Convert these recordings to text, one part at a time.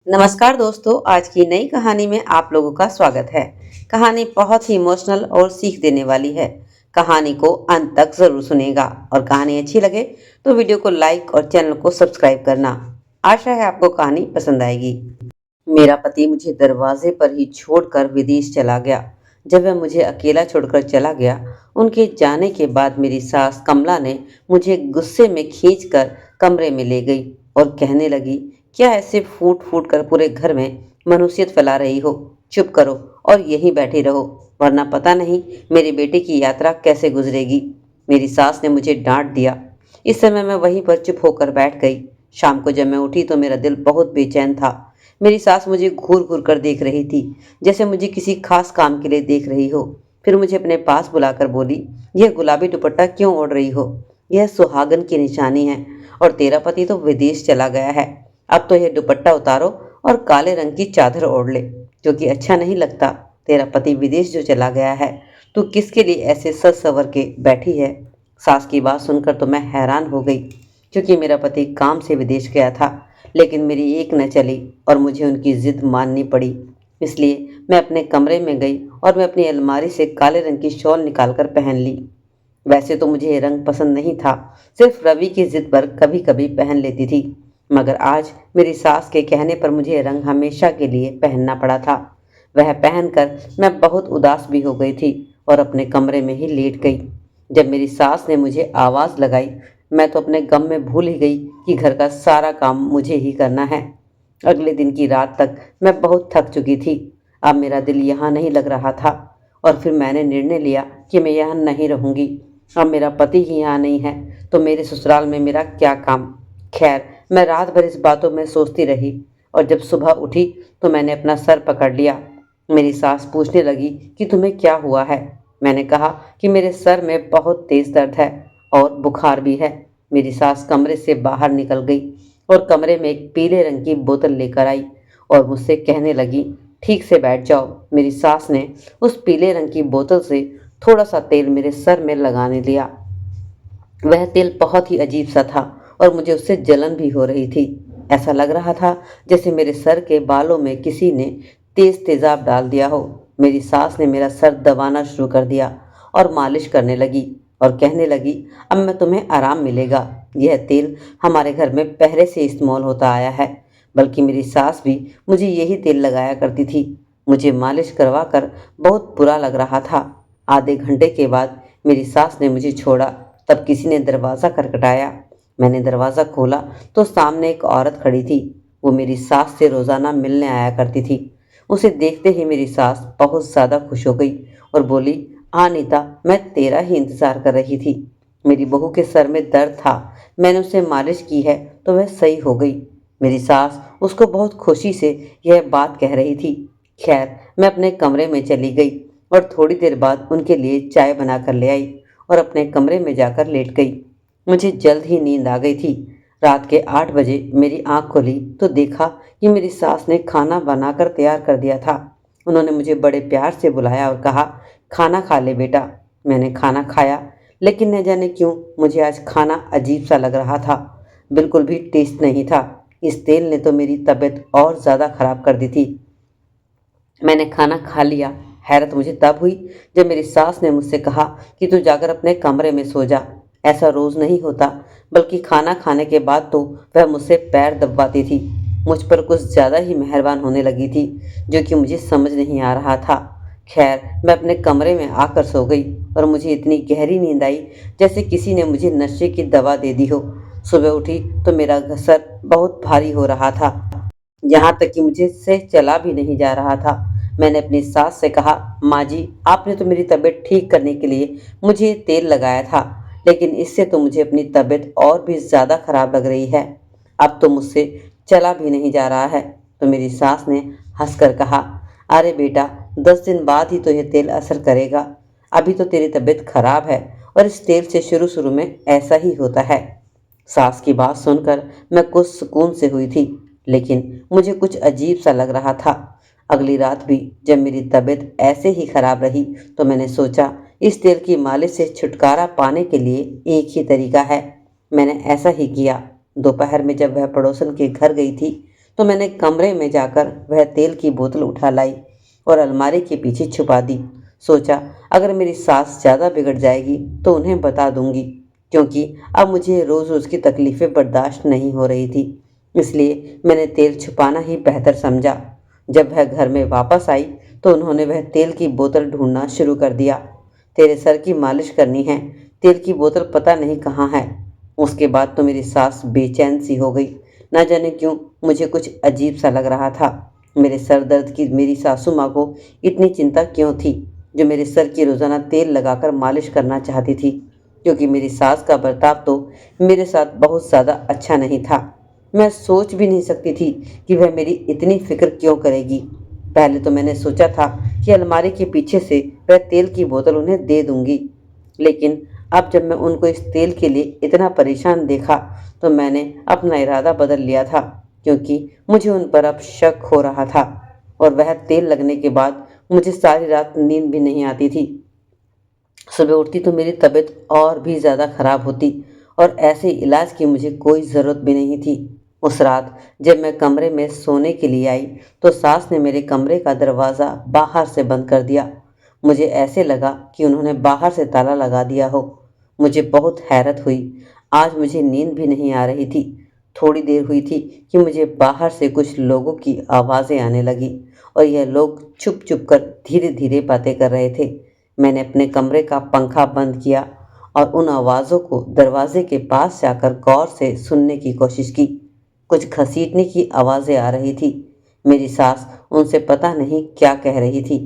नमस्कार दोस्तों, आज की नई कहानी में आप लोगों का स्वागत है। कहानी बहुत ही इमोशनल और सीख देने वाली है। कहानी को अंत तक जरूर सुनेगा और कहानी अच्छी लगे तो वीडियो को लाइक और चैनल को सब्सक्राइब करना। आशा है आपको कहानी पसंद आएगी। मेरा पति मुझे दरवाजे पर ही छोड़कर विदेश चला गया। जब वह मुझे अकेला छोड़कर चला गया, उनके जाने के बाद मेरी सास कमला ने मुझे गुस्से में खींचकर कमरे में ले गई और कहने लगी, क्या ऐसे फूट फूट कर पूरे घर में मनुष्यत फैला रही हो? चुप करो और यहीं बैठी रहो, वरना पता नहीं मेरे बेटे की यात्रा कैसे गुजरेगी। मेरी सास ने मुझे डांट दिया। इस समय मैं वहीं पर चुप होकर बैठ गई। शाम को जब मैं उठी तो मेरा दिल बहुत बेचैन था। मेरी सास मुझे घूर घूर कर देख रही थी, जैसे मुझे किसी खास काम के लिए देख रही हो। फिर मुझे अपने पास बुलाकर बोली, यह गुलाबी दुपट्टा क्यों ओढ़ रही हो? यह सुहागन की निशानी है और तेरा पति तो विदेश चला गया है। अब तो यह दुपट्टा उतारो और काले रंग की चादर ओढ़ ले, क्योंकि अच्छा नहीं लगता। तेरा पति विदेश जो चला गया है, तू किसके लिए ऐसे सज सवर के बैठी है? सास की बात सुनकर तो मैं हैरान हो गई, क्योंकि मेरा पति काम से विदेश गया था, लेकिन मेरी एक न चली और मुझे उनकी जिद माननी पड़ी। इसलिए मैं अपने कमरे में गई और मैं अपनी अलमारी से काले रंग की शॉल निकालकर पहन ली। वैसे तो मुझे ये रंग पसंद नहीं था, सिर्फ रवि की जिद पर कभी कभी पहन लेती थी, मगर आज मेरी सास के कहने पर मुझे ये रंग हमेशा के लिए पहनना पड़ा था। वह पहनकर मैं बहुत उदास भी हो गई थी और अपने कमरे में ही लेट गई। जब मेरी सास ने मुझे आवाज़ लगाई, मैं तो अपने गम में भूल ही गई कि घर का सारा काम मुझे ही करना है। अगले दिन की रात तक मैं बहुत थक चुकी थी। अब मेरा दिल यहाँ नहीं लग रहा था और फिर मैंने निर्णय लिया कि मैं यहाँ नहीं रहूँगी। अब मेरा पति ही यहाँ नहीं है तो मेरे ससुराल में मेरा क्या काम। खैर, मैं रात भर इस बातों में सोचती रही और जब सुबह उठी तो मैंने अपना सर पकड़ लिया। मेरी सास पूछने लगी कि तुम्हें क्या हुआ है। मैंने कहा कि मेरे सर में बहुत तेज दर्द है और बुखार भी है। मेरी सास कमरे से बाहर निकल गई और कमरे में एक पीले रंग की बोतल लेकर आई और मुझसे कहने लगी, ठीक से बैठ जाओ। मेरी सास ने उस पीले रंग की बोतल से थोड़ा सा तेल मेरे सर में लगाने लिया। वह तेल बहुत ही अजीब सा था और मुझे उससे जलन भी हो रही थी। ऐसा लग रहा था जैसे मेरे सर के बालों में किसी ने तेज तेजाब डाल दिया हो। मेरी सास ने मेरा सर दबाना शुरू कर दिया और मालिश करने लगी और कहने लगी, अब मैं तुम्हें आराम मिलेगा। यह तेल हमारे घर में पहले से इस्तेमाल होता आया है, बल्कि मेरी सास भी मुझे यही तेल लगाया करती थी। मुझे मालिश करवा कर बहुत बुरा लग रहा था। आधे घंटे के बाद मेरी सास ने मुझे छोड़ा। तब किसी ने दरवाज़ा खटखटाया। मैंने दरवाज़ा खोला तो सामने एक औरत खड़ी थी। वो मेरी सास से रोज़ाना मिलने आया करती थी। उसे देखते ही मेरी सास बहुत ज़्यादा खुश हो गई और बोली, हाँ नीता, मैं तेरा ही इंतज़ार कर रही थी। मेरी बहू के सर में दर्द था, मैंने उसे मालिश की है तो वह सही हो गई। मेरी सास उसको बहुत खुशी से यह बात कह रही थी। खैर, मैं अपने कमरे में चली गई और थोड़ी देर बाद उनके लिए चाय बना कर ले आई और अपने कमरे में जाकर लेट गई। मुझे जल्द ही नींद आ गई थी। रात के 8 बजे मेरी आंख खुली तो देखा कि मेरी सास ने खाना बनाकर तैयार कर दिया था। उन्होंने मुझे बड़े प्यार से बुलाया और कहा, खाना खा ले बेटा। मैंने खाना खाया, लेकिन न जाने क्यों मुझे आज खाना अजीब सा लग रहा था। बिल्कुल भी टेस्ट नहीं था। इस तेल ने तो मेरी तबीयत और ज़्यादा खराब कर दी थी। मैंने खाना खा लिया। हैरत मुझे तब हुई जब मेरी सास ने मुझसे कहा कि तू जाकर अपने कमरे में सो जा। ऐसा रोज़ नहीं होता, बल्कि खाना खाने के बाद तो वह मुझसे पैर दबवाती थी। मुझ पर कुछ ज़्यादा ही मेहरबान होने लगी थी, जो कि मुझे समझ नहीं आ रहा था। खैर, मैं अपने कमरे में आकर सो गई और मुझे इतनी गहरी नींद आई जैसे किसी ने मुझे नशे की दवा दे दी हो। सुबह उठी तो मेरा सर बहुत भारी हो रहा था, यहाँ तक कि मुझे से चला भी नहीं जा रहा था। मैंने अपनी सास से कहा, माँ जी, आपने तो मेरी तबीयत ठीक करने के लिए मुझे ये तेल लगाया था, लेकिन इससे तो मुझे अपनी तबीयत और भी ज़्यादा खराब लग रही है। अब तो मुझसे चला भी नहीं जा रहा है। तो मेरी सास ने हंसकर कहा, अरे बेटा, 10 दिन बाद ही तो यह तेल असर करेगा। अभी तो तेरी तबीयत खराब है और इस तेल से शुरू शुरू में ऐसा ही होता है। सास की बात सुनकर मैं कुछ सुकून से हुई थी, लेकिन मुझे कुछ अजीब सा लग रहा था। अगली रात भी जब मेरी तबीयत ऐसे ही खराब रही तो मैंने सोचा, इस तेल की मालिश से छुटकारा पाने के लिए एक ही तरीका है। मैंने ऐसा ही किया। दोपहर में जब वह पड़ोसन के घर गई थी तो मैंने कमरे में जाकर वह तेल की बोतल उठा लाई और अलमारी के पीछे छुपा दी। सोचा अगर मेरी सास ज़्यादा बिगड़ जाएगी तो उन्हें बता दूंगी, क्योंकि अब मुझे रोज़ रोज़ की तकलीफ़ें बर्दाश्त नहीं हो रही थी। इसलिए मैंने तेल छुपाना ही बेहतर समझा। जब वह घर में वापस आई तो उन्होंने वह तेल की बोतल ढूंढना शुरू कर दिया। तेरे सर की मालिश करनी है, तेल की बोतल पता नहीं कहाँ है। उसके बाद तो मेरी सास बेचैन सी हो गई। ना जाने क्यों मुझे कुछ अजीब सा लग रहा था। मेरे सर दर्द की मेरी सासू माँ को इतनी चिंता क्यों थी, जो मेरे सर की रोज़ाना तेल लगाकर मालिश करना चाहती थी, क्योंकि मेरी सास का बर्ताव तो मेरे साथ बहुत ज़्यादा अच्छा नहीं था। मैं सोच भी नहीं सकती थी कि वह मेरी इतनी फिक्र क्यों करेगी। पहले तो मैंने सोचा था कि अलमारी के पीछे से वह तेल की बोतल उन्हें दे दूंगी, लेकिन अब जब मैं उनको इस तेल के लिए इतना परेशान देखा तो मैंने अपना इरादा बदल लिया था, क्योंकि मुझे उन पर अब शक हो रहा था। और वह तेल लगने के बाद मुझे सारी रात नींद भी नहीं आती थी। सुबह उठती तो मेरी तबीयत और भी ज़्यादा खराब होती, और ऐसे इलाज की मुझे कोई ज़रूरत भी नहीं थी। उस रात जब मैं कमरे में सोने के लिए आई तो सास ने मेरे कमरे का दरवाज़ा बाहर से बंद कर दिया। मुझे ऐसे लगा कि उन्होंने बाहर से ताला लगा दिया हो। मुझे बहुत हैरत हुई। आज मुझे नींद भी नहीं आ रही थी। थोड़ी देर हुई थी कि मुझे बाहर से कुछ लोगों की आवाज़ें आने लगी, और यह लोग छुप छुप कर धीरे धीरे बातें कर रहे थे। मैंने अपने कमरे का पंखा बंद किया और उन आवाज़ों को दरवाजे के पास जाकर गौर से सुनने की कोशिश की। कुछ घसीटने की आवाज़ें आ रही थी। मेरी सास उनसे पता नहीं क्या कह रही थी।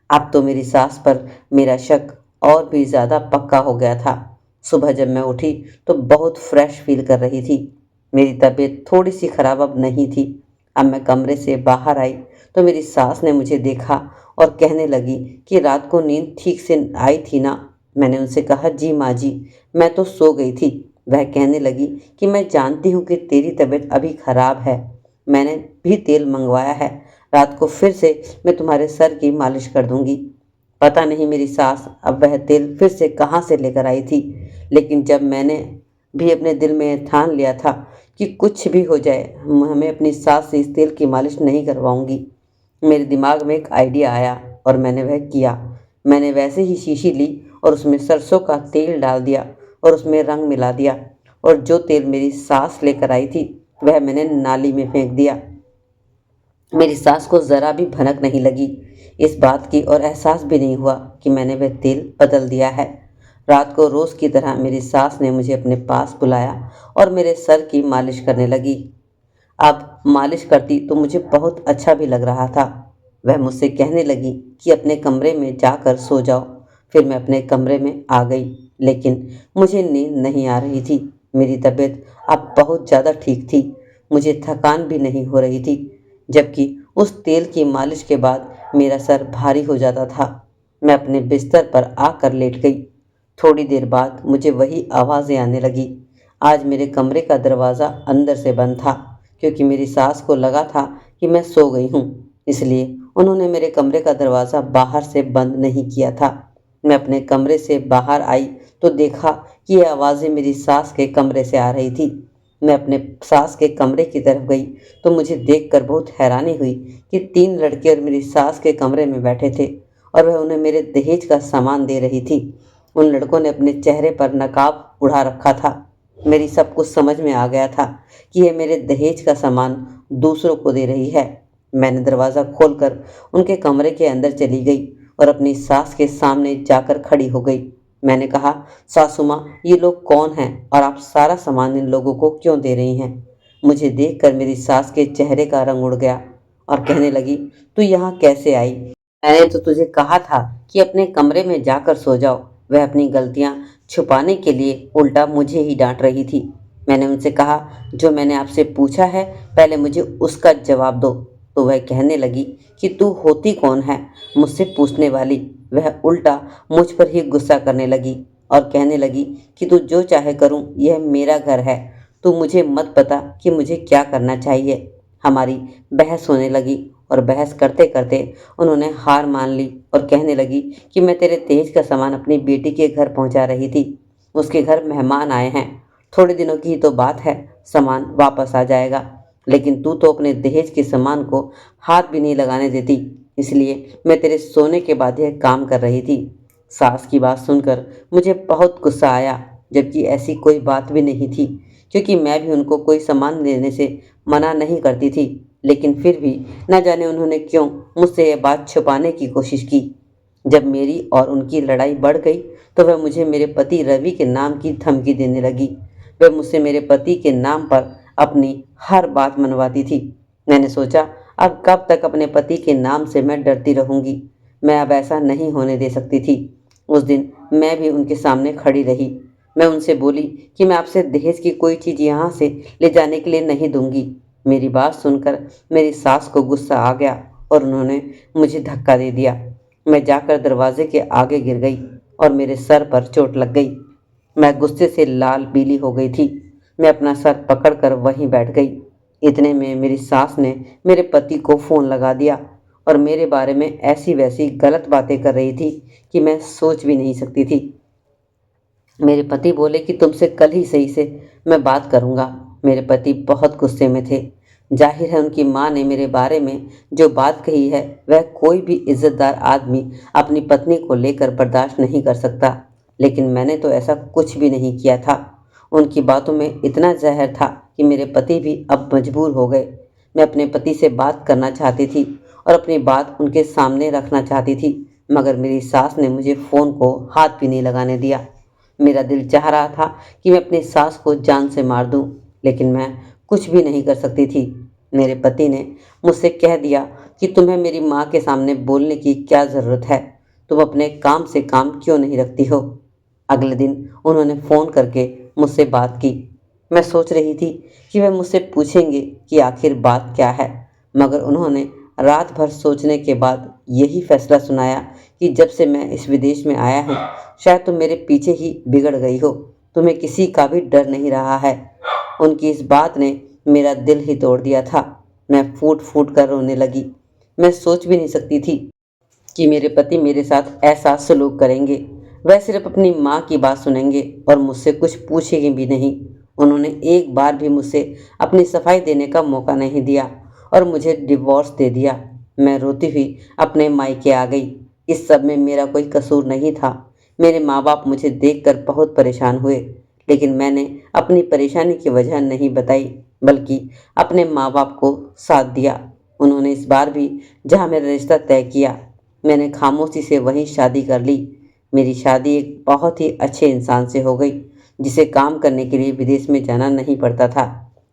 अब तो मेरी सास पर मेरा शक और भी ज़्यादा पक्का हो गया था। सुबह जब मैं उठी तो बहुत फ्रेश फील कर रही थी। मेरी तबीयत थोड़ी सी खराब अब नहीं थी। अब मैं कमरे से बाहर आई तो मेरी सास ने मुझे देखा और कहने लगी कि रात को नींद ठीक से आई थी ना। मैंने उनसे कहा जी माँ जी, मैं तो सो गई थी। वह कहने लगी कि मैं जानती हूँ कि तेरी तबीयत अभी खराब है, मैंने भी तेल मंगवाया है, रात को फिर से मैं तुम्हारे सर की मालिश कर दूंगी। पता नहीं मेरी सास अब वह तेल फिर से कहाँ से लेकर आई थी, लेकिन जब मैंने भी अपने दिल में ठान लिया था कि कुछ भी हो जाए हमें अपनी सास से इस तेल की मालिश नहीं करवाऊंगी, मेरे दिमाग में एक आइडिया आया और मैंने वह किया। मैंने वैसे ही शीशी ली और उसमें सरसों का तेल डाल दिया और उसमें रंग मिला दिया, और जो तेल मेरी सास लेकर आई थी वह मैंने नाली में फेंक दिया। मेरी सास को ज़रा भी भनक नहीं लगी इस बात की, और एहसास भी नहीं हुआ कि मैंने वह तेल बदल दिया है। रात को रोज़ की तरह मेरी सास ने मुझे अपने पास बुलाया और मेरे सर की मालिश करने लगी। अब मालिश करती तो मुझे बहुत अच्छा भी लग रहा था। वह मुझसे कहने लगी कि अपने कमरे में जाकर सो जाओ। फिर मैं अपने कमरे में आ गई, लेकिन मुझे नींद नहीं आ रही थी। मेरी तबीयत अब बहुत ज़्यादा ठीक थी। मुझे थकान भी नहीं हो रही थी, जबकि उस तेल की मालिश के बाद मेरा सर भारी हो जाता था। मैं अपने बिस्तर पर आकर लेट गई। थोड़ी देर बाद मुझे वही आवाज़ें आने लगी। आज मेरे कमरे का दरवाज़ा अंदर से बंद था, क्योंकि मेरी सास को लगा था कि मैं सो गई हूँ, इसलिए उन्होंने मेरे कमरे का दरवाज़ा बाहर से बंद नहीं किया था। मैं अपने कमरे से बाहर आई तो देखा कि ये आवाज़ें मेरी सास के कमरे से आ रही थी। मैं अपने सास के कमरे की तरफ गई तो मुझे देखकर बहुत हैरानी हुई कि 3 लड़के और मेरी सास के कमरे में बैठे थे, और वह उन्हें मेरे दहेज का सामान दे रही थी। उन लड़कों ने अपने चेहरे पर नकाब उड़ा रखा था। मेरी सब कुछ समझ में आ गया था कि यह मेरे दहेज का सामान दूसरों को दे रही है। मैंने दरवाज़ा खोलकर उनके कमरे के अंदर चली गई और अपनी सास के सामने जाकर खड़ी हो गई। मैंने कहा, सासू माँ, ये लोग कौन हैं और आप सारा सामान इन लोगों को क्यों दे रही हैं? मुझे देखकर मेरी सास के चेहरे का रंग उड़ गया और कहने लगी, तू यहाँ कैसे आई? मैंने तो तुझे कहा था कि अपने कमरे में जाकर सो जाओ। वह अपनी गलतियाँ छुपाने के लिए उल्टा मुझे ही डांट रही थी। मैंने उनसे कहा, जो मैंने आपसे पूछा है पहले मुझे उसका जवाब दो। तो वह कहने लगी कि तू होती कौन है मुझसे पूछने वाली? वह उल्टा मुझ पर ही गुस्सा करने लगी और कहने लगी कि तू जो चाहे करूं, यह मेरा घर है, तू मुझे मत बता कि मुझे क्या करना चाहिए। हमारी बहस होने लगी और बहस करते करते उन्होंने हार मान ली और कहने लगी कि मैं तेरे दहेज का सामान अपनी बेटी के घर पहुंचा रही थी। उसके घर मेहमान आए हैं, थोड़े दिनों की ही तो बात है, सामान वापस आ जाएगा। लेकिन तू तो अपने दहेज के सामान को हाथ भी नहीं लगाने देती, इसलिए मैं तेरे सोने के बाद यह काम कर रही थी। सास की बात सुनकर मुझे बहुत गुस्सा आया, जबकि ऐसी कोई बात भी नहीं थी, क्योंकि मैं भी उनको कोई सामान देने से मना नहीं करती थी। लेकिन फिर भी न जाने उन्होंने क्यों मुझसे यह बात छुपाने की कोशिश की। जब मेरी और उनकी लड़ाई बढ़ गई तो वह मुझे मेरे पति रवि के नाम की धमकी देने लगी। वह मुझसे मेरे पति के नाम पर अपनी हर बात मनवाती थी। मैंने सोचा, अब कब तक अपने पति के नाम से मैं डरती रहूंगी। मैं अब ऐसा नहीं होने दे सकती थी। उस दिन मैं भी उनके सामने खड़ी रही। मैं उनसे बोली कि मैं आपसे दहेज की कोई चीज़ यहाँ से ले जाने के लिए नहीं दूंगी। मेरी बात सुनकर मेरी सास को गुस्सा आ गया और उन्होंने मुझे धक्का दे दिया। मैं जाकर दरवाजे के आगे गिर गई और मेरे सर पर चोट लग गई। मैं गुस्से से लाल पीली हो गई थी। मैं अपना सर पकड़कर वहीं बैठ गई। इतने में मेरी सास ने मेरे पति को फ़ोन लगा दिया और मेरे बारे में ऐसी वैसी गलत बातें कर रही थी कि मैं सोच भी नहीं सकती थी। मेरे पति बोले कि तुमसे कल ही सही से मैं बात करूंगा। मेरे पति बहुत गुस्से में थे। जाहिर है उनकी माँ ने मेरे बारे में जो बात कही है वह कोई भी इज्जतदार आदमी अपनी पत्नी को लेकर बर्दाश्त नहीं कर सकता। लेकिन मैंने तो ऐसा कुछ भी नहीं किया था। उनकी बातों में इतना जहर था कि मेरे पति भी अब मजबूर हो गए। मैं अपने पति से बात करना चाहती थी और अपनी बात उनके सामने रखना चाहती थी, मगर मेरी सास ने मुझे फ़ोन को हाथ भी नहीं लगाने दिया। मेरा दिल चाह रहा था कि मैं अपनी सास को जान से मार दूं, लेकिन मैं कुछ भी नहीं कर सकती थी। मेरे पति ने मुझसे कह दिया कि तुम्हें मेरी माँ के सामने बोलने की क्या ज़रूरत है, तुम अपने काम से काम क्यों नहीं रखती हो। अगले दिन उन्होंने फ़ोन करके मुझसे बात की। मैं सोच रही थी कि वे मुझसे पूछेंगे कि आखिर बात क्या है, मगर उन्होंने रात भर सोचने के बाद यही फैसला सुनाया कि जब से मैं इस विदेश में आया हूँ, शायद तुम मेरे पीछे ही बिगड़ गई हो। तुम्हें किसी का भी डर नहीं रहा है। उनकी इस बात ने मेरा दिल ही तोड़ दिया था। मैं फूट फूट कर रोने लगी। मैं सोच भी नहीं सकती थी कि मेरे पति मेरे साथ ऐसा सलूक करेंगे। वह सिर्फ अपनी माँ की बात सुनेंगे और मुझसे कुछ पूछेंगे भी नहीं। उन्होंने एक बार भी मुझसे अपनी सफाई देने का मौका नहीं दिया और मुझे डिवोर्स दे दिया। मैं रोती हुई अपने मायके आ गई। इस सब में मेरा कोई कसूर नहीं था। मेरे माँ बाप मुझे देखकर बहुत परेशान हुए, लेकिन मैंने अपनी परेशानी की वजह नहीं बताई, बल्कि अपने माँ बाप को साथ दिया। उन्होंने इस बार भी जहाँ मेरा रिश्ता तय किया, मैंने खामोशी से वहीं शादी कर ली। मेरी शादी एक बहुत ही अच्छे इंसान से हो गई, जिसे काम करने के लिए विदेश में जाना नहीं पड़ता था।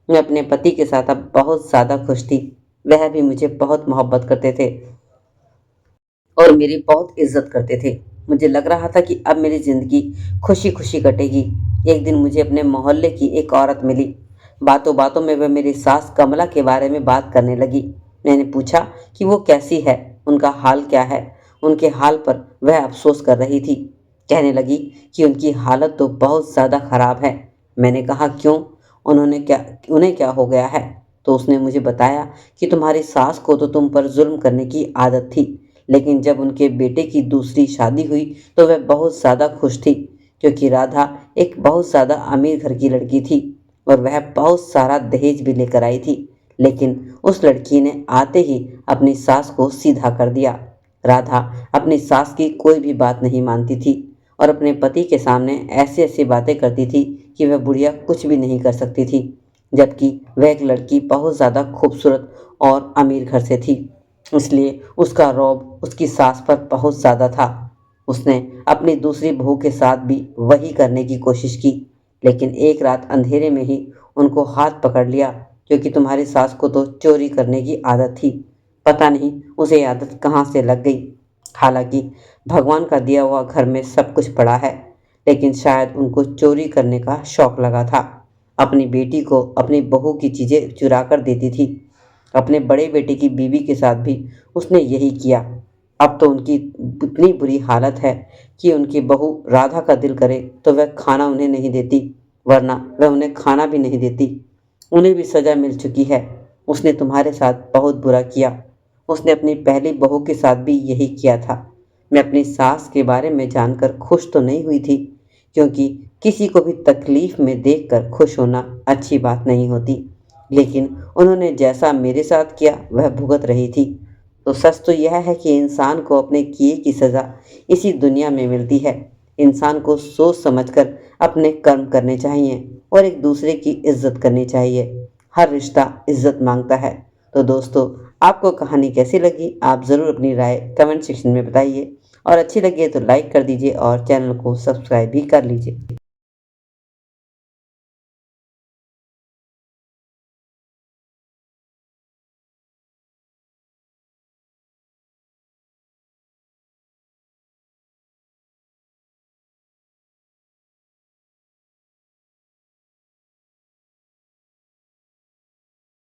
मैं अपने पति के साथ अब बहुत ज़्यादा खुश थी। वह भी मुझे बहुत मोहब्बत करते थे और मेरी बहुत इज्जत करते थे। मुझे लग रहा था कि अब मेरी ज़िंदगी खुशी खुशी कटेगी। एक दिन मुझे अपने मोहल्ले की एक औरत मिली। बातों बातों में वह मेरी सास कमला के बारे में बात करने लगी। मैंने पूछा कि वो कैसी है, उनका हाल क्या है। उनके हाल पर वह अफसोस कर रही थी। कहने लगी कि उनकी हालत तो बहुत ज़्यादा ख़राब है। मैंने कहा क्यों, उन्हें क्या हो गया है। तो उसने मुझे बताया कि तुम्हारी सास को तो तुम पर जुल्म करने की आदत थी, लेकिन जब उनके बेटे की दूसरी शादी हुई तो वह बहुत ज़्यादा खुश थी, क्योंकि राधा एक बहुत ज़्यादा अमीर घर की लड़की थी और वह बहुत सारा दहेज भी लेकर आई थी। लेकिन उस लड़की ने आते ही अपनी सास को सीधा कर दिया। राधा अपनी सास की कोई भी बात नहीं मानती थी और अपने पति के सामने ऐसी ऐसी बातें करती थी कि वह बुढ़िया कुछ भी नहीं कर सकती थी, जबकि वह एक लड़की बहुत ज़्यादा खूबसूरत और अमीर घर से थी। इसलिए उसका रौब उसकी सास पर बहुत ज़्यादा था। उसने अपनी दूसरी बहू के साथ भी वही करने की कोशिश की, लेकिन एक रात अंधेरे में ही उनको हाथ पकड़ लिया, क्योंकि तुम्हारी सास को तो चोरी करने की आदत थी। पता नहीं उसे ये आदत कहाँ से लग गई। हालांकि भगवान का दिया हुआ घर में सब कुछ पड़ा है, लेकिन शायद उनको चोरी करने का शौक लगा था। अपनी बेटी को अपनी बहू की चीज़ें चुरा कर देती थी। अपने बड़े बेटे की बीवी के साथ भी उसने यही किया। अब तो उनकी इतनी बुरी हालत है कि उनकी बहू राधा का दिल करे तो वह खाना उन्हें नहीं देती, वरना वह उन्हें खाना भी नहीं देती। उन्हें भी सज़ा मिल चुकी है। उसने तुम्हारे साथ बहुत बुरा किया। उसने अपनी पहली बहू के साथ भी यही किया था। मैं अपनी सास के बारे में जानकर खुश तो नहीं हुई थी, क्योंकि किसी को भी तकलीफ में देखकर खुश होना अच्छी बात नहीं होती। लेकिन उन्होंने जैसा मेरे साथ किया वह भुगत रही थी। तो सच तो यह है कि इंसान को अपने किए की सज़ा इसी दुनिया में मिलती है। इंसान को सोच समझकर अपने कर्म करने चाहिए और एक दूसरे की इज्जत करनी चाहिए। हर रिश्ता इज्जत मांगता है। तो दोस्तों, आपको कहानी कैसी लगी आप ज़रूर अपनी राय कमेंट सेक्शन में बताइए और अच्छी लगी है तो लाइक कर दीजिए और चैनल को सब्सक्राइब भी कर लीजिए।